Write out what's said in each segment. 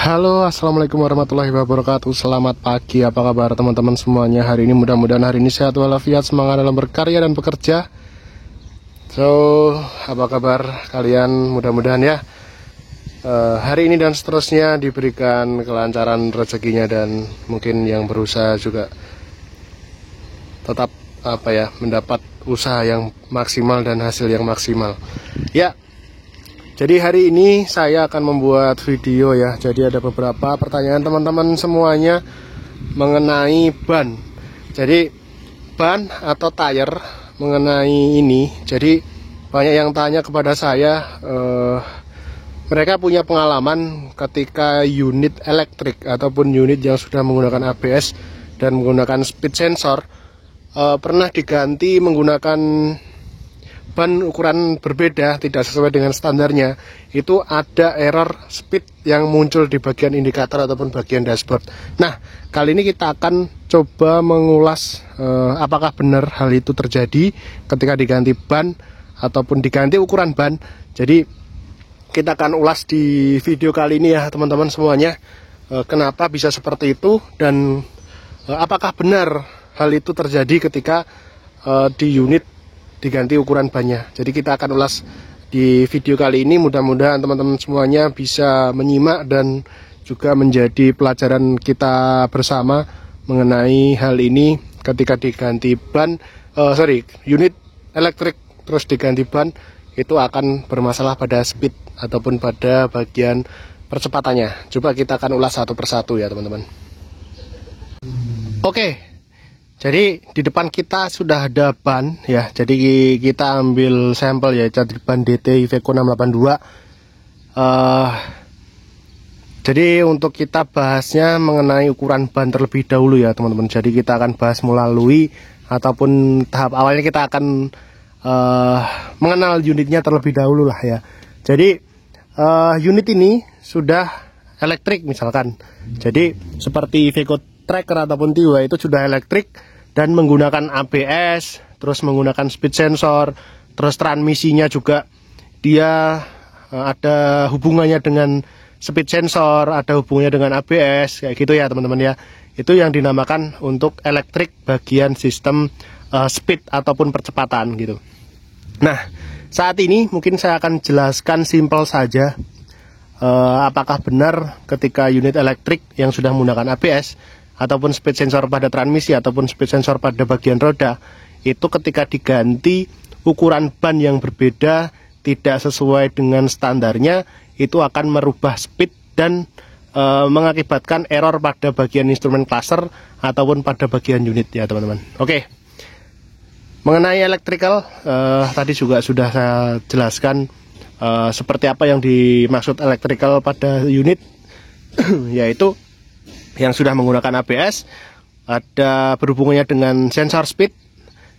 Halo, assalamualaikum warahmatullahi wabarakatuh. Selamat pagi, apa kabar teman-teman semuanya? Hari ini mudah-mudahan hari ini sehat walafiat, semangat dalam berkarya dan bekerja. Apa kabar kalian? Mudah-mudahan ya hari ini dan seterusnya diberikan kelancaran rezekinya, dan mungkin yang berusaha juga tetap mendapat usaha yang maksimal dan hasil yang maksimal. Ya. Jadi hari ini saya akan membuat video ya. Jadi ada beberapa pertanyaan teman-teman semuanya mengenai ban. Jadi ban atau tire mengenai ini. Jadi banyak yang tanya kepada saya, mereka punya pengalaman ketika unit elektrik ataupun unit yang sudah menggunakan ABS dan menggunakan speed sensor pernah diganti menggunakan ban ukuran berbeda, tidak sesuai dengan standarnya. Itu ada error speed yang muncul di bagian indikator ataupun bagian dashboard. Nah, kali ini kita akan coba mengulas apakah benar hal itu terjadi ketika diganti ban ataupun diganti ukuran ban. Jadi kita akan ulas di video kali ini ya teman-teman semuanya, kenapa bisa seperti itu dan apakah benar hal itu terjadi ketika di unit diganti ukuran bannya. Jadi kita akan ulas di video kali ini. Mudah-mudahan teman-teman semuanya bisa menyimak dan juga menjadi pelajaran kita bersama mengenai hal ini ketika diganti ban, unit elektrik terus diganti ban, itu akan bermasalah pada speed ataupun pada bagian percepatannya. Coba kita akan ulas satu persatu ya teman-teman. Oke. Jadi di depan kita sudah ada ban ya. Jadi kita ambil sampel ya, jadi ban DT Iveco 682. Jadi untuk kita bahasnya mengenai ukuran ban terlebih dahulu ya teman-teman. Jadi kita akan bahas melalui ataupun tahap awalnya kita akan mengenal unitnya terlebih dahulu lah ya. Jadi unit ini sudah elektrik misalkan. Jadi seperti Iveco Tracker ataupun Tiwa itu sudah elektrik dan menggunakan ABS, terus menggunakan speed sensor, terus transmisinya juga dia ada hubungannya dengan speed sensor, ada hubungannya dengan ABS, kayak gitu ya teman-teman ya. Itu yang dinamakan untuk elektrik bagian sistem speed ataupun percepatan gitu. Nah, saat ini mungkin saya akan jelaskan simpel saja, apakah benar ketika unit elektrik yang sudah menggunakan ABS ataupun speed sensor pada transmisi ataupun speed sensor pada bagian roda, itu ketika diganti ukuran ban yang berbeda tidak sesuai dengan standarnya, itu akan merubah speed dan mengakibatkan error pada bagian instrumen cluster ataupun pada bagian unit ya teman-teman. Oke. Mengenai electrical tadi juga sudah saya jelaskan seperti apa yang dimaksud electrical pada unit yaitu yang sudah menggunakan ABS ada berhubungannya dengan sensor speed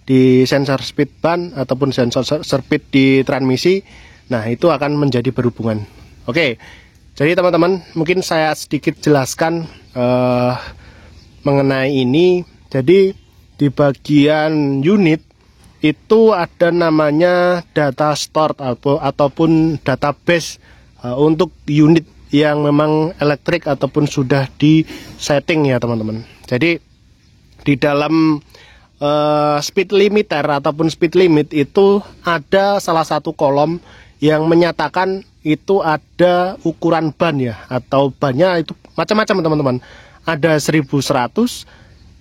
di sensor speed ban ataupun sensor speed di transmisi. Nah, itu akan menjadi berhubungan. Oke. Jadi teman-teman, mungkin saya sedikit jelaskan mengenai ini. Jadi di bagian unit itu ada namanya data store ataupun database untuk unit yang memang elektrik ataupun sudah di setting ya teman-teman. Jadi di dalam speed limiter ataupun speed limit itu ada salah satu kolom yang menyatakan itu ada ukuran ban ya, atau bannya itu macam-macam teman-teman. Ada 1100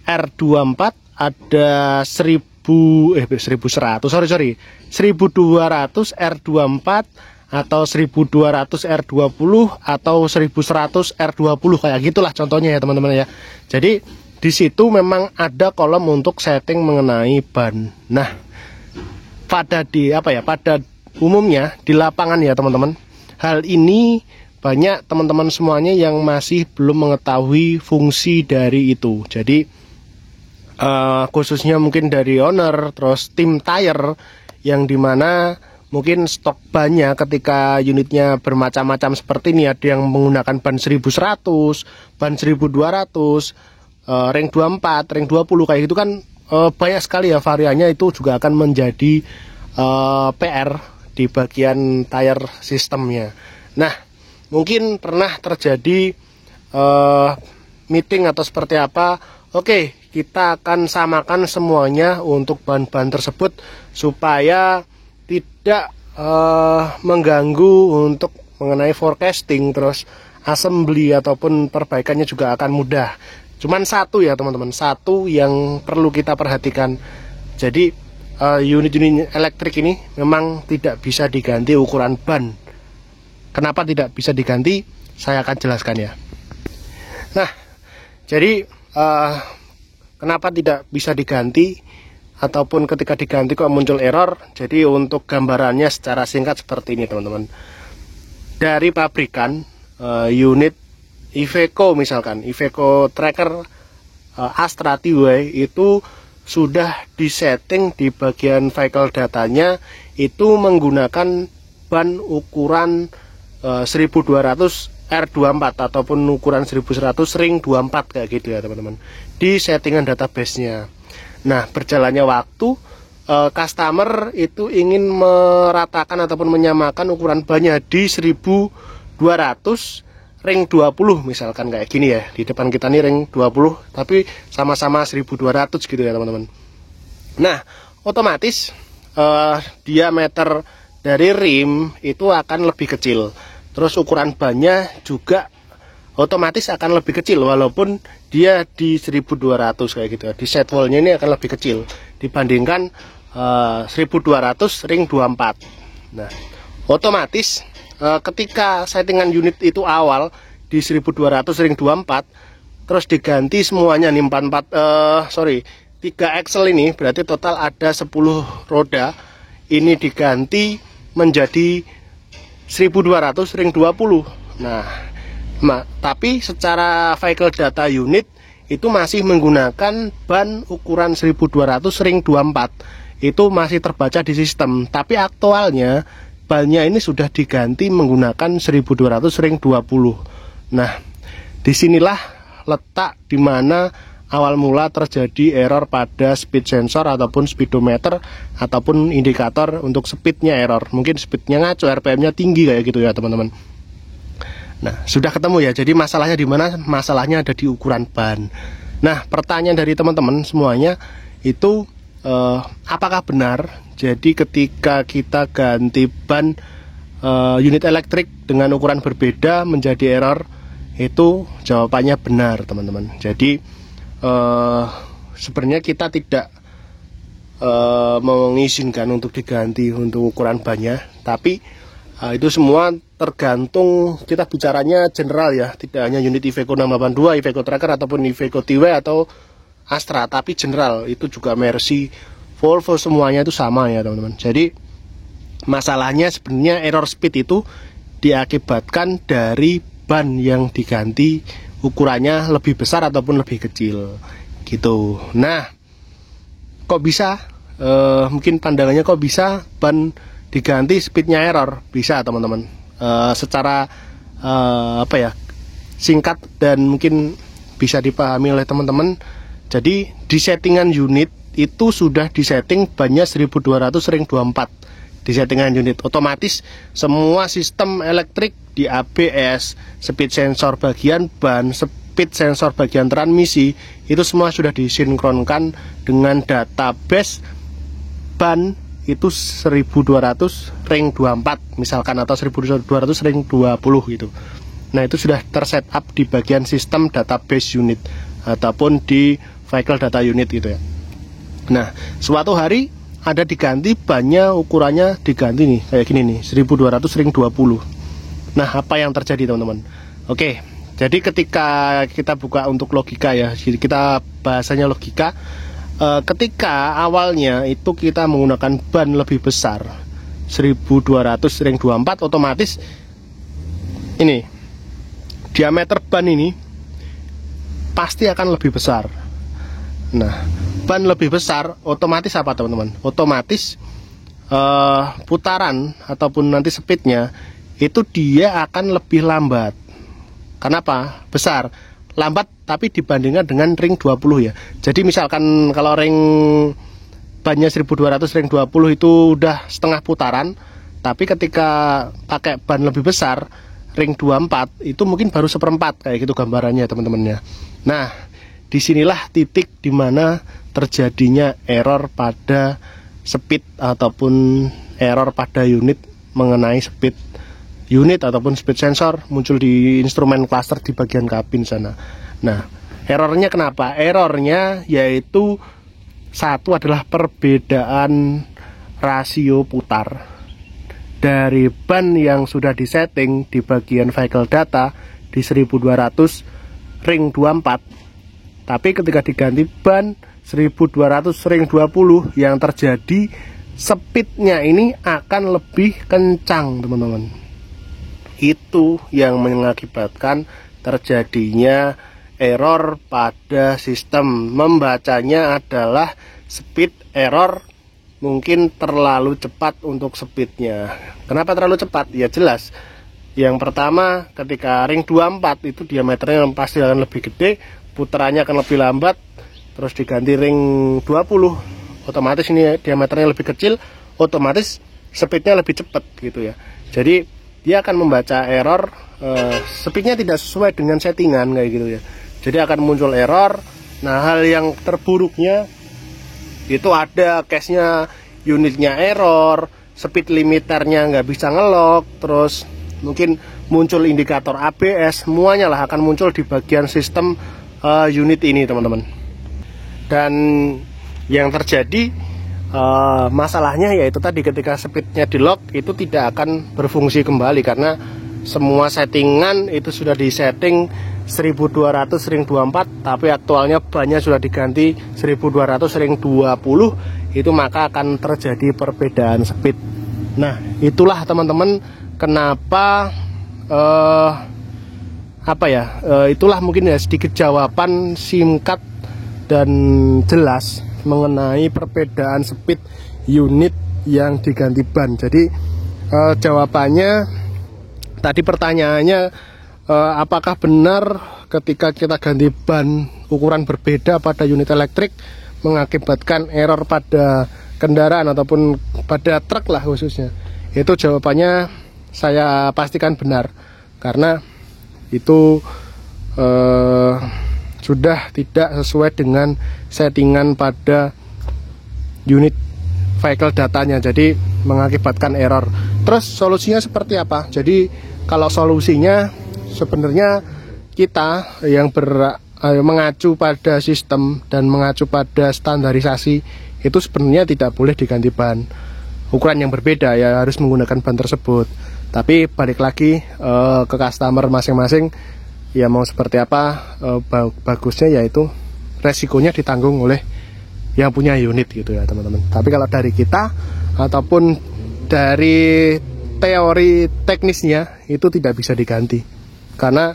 R24, ada 1200 R24 atau 1200 R20 atau 1100 R20 kayak gitulah contohnya ya teman-teman ya. Jadi di situ memang ada kolom untuk setting mengenai ban. Nah, pada umumnya di lapangan ya teman-teman, hal ini banyak teman-teman semuanya yang masih belum mengetahui fungsi dari itu. Jadi khususnya mungkin dari owner terus tim tire yang dimana mungkin stok bannya ketika unitnya bermacam-macam seperti ini, ada yang menggunakan ban 1100, ban 1200, ring 24, ring 20 kayak gitu kan banyak sekali ya variannya. Itu juga akan menjadi PR di bagian tire sistemnya. Nah, mungkin pernah terjadi meeting atau seperti apa, oke, kita akan samakan semuanya untuk bahan-bahan tersebut supaya tidak mengganggu untuk mengenai forecasting, terus assembly ataupun perbaikannya juga akan mudah. Cuman satu ya teman-teman, satu yang perlu kita perhatikan. Jadi unit-unit elektrik ini memang tidak bisa diganti ukuran ban. Kenapa tidak bisa diganti? Saya akan jelaskan ya. Nah, jadi kenapa tidak bisa diganti ataupun ketika diganti kok muncul error? Jadi untuk gambarannya secara singkat seperti ini teman-teman. Dari pabrikan unit Iveco misalkan, Iveco Tracker Astra TY itu sudah disetting di bagian vehicle datanya itu menggunakan ban ukuran 1200 R24 ataupun ukuran 1100 ring 24 kayak gitu ya teman-teman, di settingan database-nya. Nah, berjalannya waktu customer itu ingin meratakan ataupun menyamakan ukuran bannya di 1200 ring 20 misalkan kayak gini ya. Di depan kita nih ring 20 tapi sama-sama 1200 gitu ya teman-teman. Nah, otomatis diameter dari rim itu akan lebih kecil. Terus ukuran bannya juga otomatis akan lebih kecil walaupun dia di 1200 kayak gitu ya. Di set wallnya ini akan lebih kecil dibandingkan 1200 ring 24. Nah, otomatis ketika settingan unit itu awal di 1200 ring 24 terus diganti semuanya nih 3 axle ini berarti total ada 10 roda ini diganti menjadi 1200 ring 20. Nah, tapi secara vehicle data unit itu masih menggunakan ban ukuran 1200 ring 24. Itu masih terbaca di sistem, tapi aktualnya bannya ini sudah diganti menggunakan 1200 ring 20. Nah, disinilah letak dimana awal mula terjadi error pada speed sensor ataupun speedometer ataupun indikator untuk speednya error. Mungkin speednya ngaco, RPM-nya tinggi kayak gitu ya teman-teman. Nah, sudah ketemu ya. Jadi masalahnya di mana? Masalahnya ada di ukuran ban. Nah, pertanyaan dari teman-teman semuanya itu apakah benar? Jadi ketika kita ganti ban unit elektrik dengan ukuran berbeda menjadi error, itu jawabannya benar teman-teman. Jadi sebenarnya kita tidak mengizinkan untuk diganti untuk ukuran bannya, tapi itu semua tergantung, kita bicaranya general ya, tidak hanya unit Iveco 682, Iveco Tracker ataupun Iveco TY atau Astra, tapi general itu juga Mercy, Volvo, semuanya itu sama ya teman-teman. Jadi masalahnya sebenarnya error speed itu diakibatkan dari ban yang diganti ukurannya lebih besar ataupun lebih kecil gitu. Nah, kok bisa mungkin pandangannya kok bisa ban diganti speednya error? Bisa teman-teman, secara singkat dan mungkin bisa dipahami oleh teman-teman. Jadi di settingan unit itu sudah disetting bannya 1200 ring 24 di settingan unit. Otomatis semua sistem elektrik di ABS, speed sensor bagian ban, speed sensor bagian transmisi itu semua sudah disinkronkan dengan database ban itu 1200 ring 24 misalkan, atau 1200 ring 20 gitu. Nah, itu sudah terset up di bagian sistem database unit ataupun di vehicle data unit gitu ya. Nah, suatu hari ada diganti bannya, ukurannya diganti nih kayak gini nih, 1200 ring 20. Nah, apa yang terjadi teman-teman? Oke, jadi ketika kita buka untuk logika ya, jadi kita bahasanya logika. Ketika awalnya itu kita menggunakan ban lebih besar 1200 ring 24, otomatis ini diameter ban ini pasti akan lebih besar. Nah, ban lebih besar otomatis apa teman-teman? Otomatis putaran ataupun nanti speednya itu dia akan lebih lambat. Kenapa? Besar, lambat tapi dibandingkan dengan ring 20 ya. Jadi misalkan kalau ring bannya 1200 ring 20 itu udah setengah putaran, tapi ketika pakai ban lebih besar ring 24 itu mungkin baru seperempat kayak gitu gambarannya teman-temannya. Nah, disinilah titik dimana terjadinya error pada speed ataupun error pada unit mengenai speed unit ataupun speed sensor muncul di instrumen cluster di bagian kabin sana. Nah, errornya kenapa? Errornya yaitu satu adalah perbedaan rasio putar dari ban yang sudah disetting di bagian vehicle data di 1200 ring 24, tapi ketika diganti ban 1200 ring 20 yang terjadi speednya ini akan lebih kencang teman-teman. Itu yang mengakibatkan terjadinya error pada sistem. Membacanya adalah speed error, mungkin terlalu cepat untuk speednya. Kenapa terlalu cepat? Ya jelas. Yang pertama, ketika ring 24 itu diameternya pasti akan lebih gede, putarannya akan lebih lambat. Terus diganti ring 20, otomatis ini diameternya lebih kecil, otomatis speednya lebih cepat gitu ya. Jadi dia akan membaca error, speednya tidak sesuai dengan settingan kayak gitu ya. Jadi akan muncul error. Nah, hal yang terburuknya itu ada case-nya unitnya error, speed limiternya nggak bisa ngelok, terus mungkin muncul indikator ABS, semuanya lah akan muncul di bagian sistem unit ini teman-teman. Dan yang terjadi masalahnya yaitu tadi ketika speednya di lock itu tidak akan berfungsi kembali karena semua settingan itu sudah disetting 1200 ring 24, tapi aktualnya bannya sudah diganti 1200 ring 20, itu maka akan terjadi perbedaan speed. Nah, itulah teman-teman kenapa itulah mungkin ya sedikit jawaban singkat dan jelas mengenai perbedaan speed unit yang diganti ban. Jadi jawabannya tadi pertanyaannya, apakah benar ketika kita ganti ban ukuran berbeda pada unit elektrik mengakibatkan error pada kendaraan ataupun pada truk lah khususnya? Itu jawabannya saya pastikan benar, karena itu sudah tidak sesuai dengan settingan pada unit vehicle datanya, jadi mengakibatkan error. Terus solusinya seperti apa? Jadi kalau solusinya sebenarnya kita yang mengacu pada sistem dan mengacu pada standarisasi itu sebenarnya tidak boleh diganti ban ukuran yang berbeda, ya harus menggunakan ban tersebut. Tapi balik lagi ke customer masing-masing, ya mau seperti apa, bagusnya yaitu resikonya ditanggung oleh yang punya unit gitu ya teman-teman. Tapi kalau dari kita ataupun dari teori teknisnya itu tidak bisa diganti, karena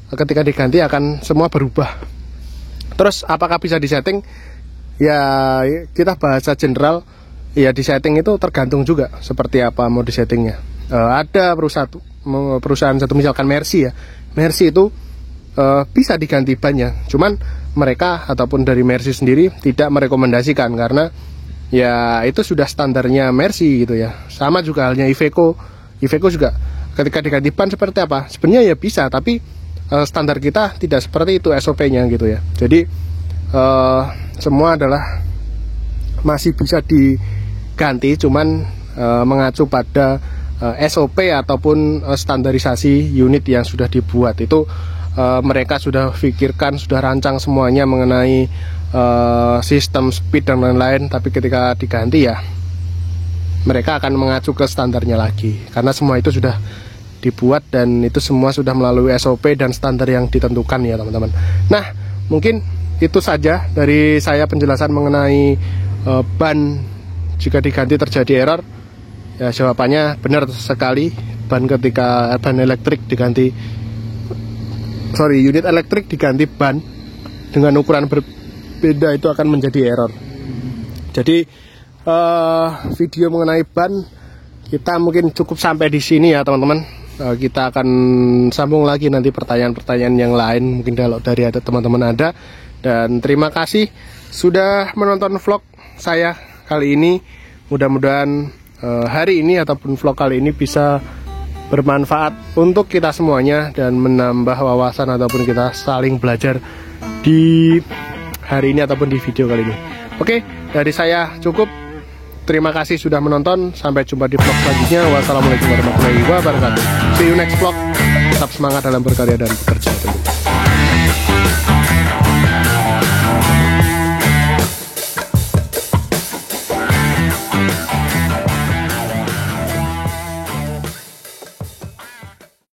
ketika diganti akan semua berubah. Terus apakah bisa disetting? Ya kita bahasa general, ya disetting itu tergantung juga seperti apa mau disettingnya. Ada perusahaan satu misalkan Mercy ya, Mercy itu bisa diganti bannya, cuman mereka ataupun dari Mercy sendiri tidak merekomendasikan karena ya itu sudah standarnya Mercy gitu ya. Sama juga halnya Iveco juga ketika diganti ban seperti apa sebenarnya ya bisa, tapi standar kita tidak seperti itu SOP-nya gitu ya. Jadi semua adalah masih bisa diganti, cuman mengacu pada SOP ataupun standarisasi unit yang sudah dibuat. Itu mereka sudah pikirkan, sudah rancang semuanya mengenai sistem speed dan lain-lain, tapi ketika diganti ya mereka akan mengacu ke standarnya lagi, karena semua itu sudah dibuat dan itu semua sudah melalui SOP dan standar yang ditentukan ya teman-teman. Nah, mungkin itu saja dari saya penjelasan mengenai ban jika diganti terjadi error. Ya jawabannya benar sekali, ban elektrik diganti, unit elektrik diganti ban dengan ukuran berbeda itu akan menjadi error. Jadi video mengenai ban kita mungkin cukup sampai di sini ya teman-teman. Kita akan sambung lagi nanti pertanyaan-pertanyaan yang lain mungkin kalau dari ada teman-teman ada. Dan terima kasih sudah menonton vlog saya kali ini. Mudah-mudahan hari ini ataupun vlog kali ini bisa bermanfaat untuk kita semuanya dan menambah wawasan ataupun kita saling belajar di hari ini ataupun di video kali ini. Oke, dari saya cukup. Terima kasih sudah menonton. Sampai jumpa di vlog selanjutnya. Wassalamualaikum warahmatullahi wabarakatuh. See you next vlog. Tetap semangat dalam berkarya dan bekerja tentunya.